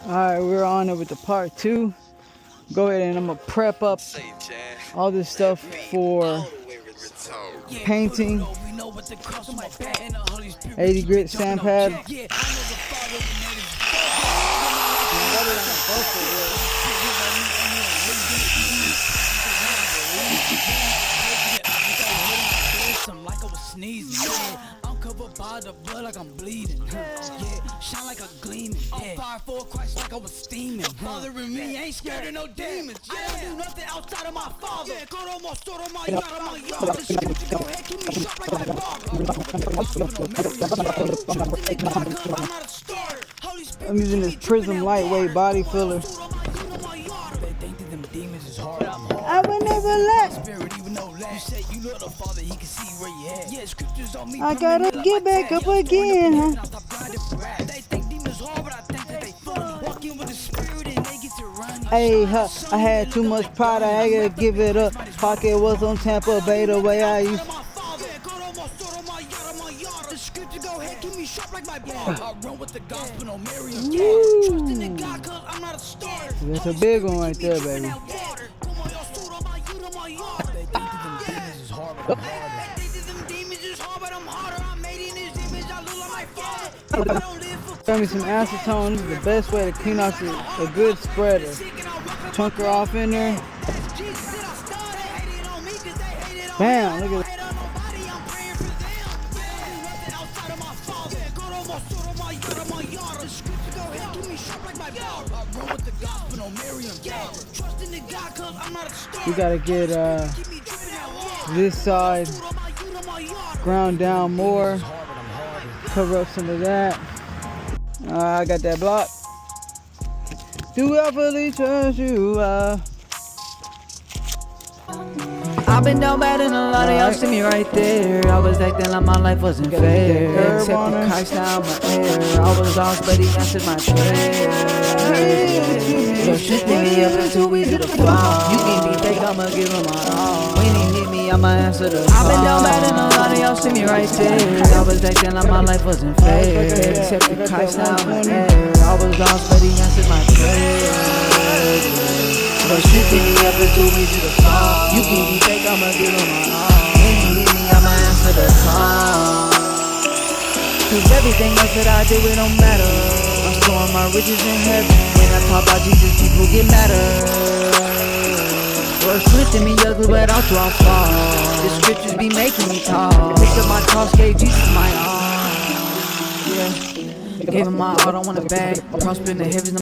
Alright, we're on it with the part 2. Go ahead and I'm gonna prep up all this stuff for painting. 80 grit sand pad. Like I was sneezing, I'm covered by the blood like I'm bleeding. Yeah, shine like a gleaming. On fire for Christ like I was steaming. Bothering me, ain't scared of no demons. I don't do nothing outside of my father. Yeah, go to my store, my yard, my yard. The scripture go ahead, keep me sharp like my barber. I'm using this Prism lightweight body filler. I will never let. I gotta get back up again. Hey, I had too much pride, I gotta give it up. Pocket was on Tampa Bay the way I used. That's a big one right there, baby. Got me some acetone. This is the best way to clean off a good spreader. Chunk her off in there. Bam! Look at that. We gotta get this side ground down more. Cover up some of that. I got that block. Do I really trust you? I've been down bad and a lot of y'all see me right there. I was acting like my life wasn't fair. Except for Christ now my air. I was lost but he answered my prayer. So shifting me up until we do the fall. You can be fake, I'ma give him my all. When he hit me, I'ma answer the call. I've been down bad and a lot of y'all see me right there. I was acting like my life wasn't fair. Except for Christ now my air. I was lost but he answered my prayer. But shifting me up until we do the fall. You can be fake, I'ma give him my all. When he hit me, I'ma answer the call. Cause everything else that I do, it don't matter. I'm storing my riches in heaven. When I talk about Jesus, people get madder. Lord strengthen me ugly, but I'll draw fall. The scriptures be making me tall. Picked up my cross, gave Jesus my all. Yeah, gave him my all, don't want it back. Prosper in the heavens.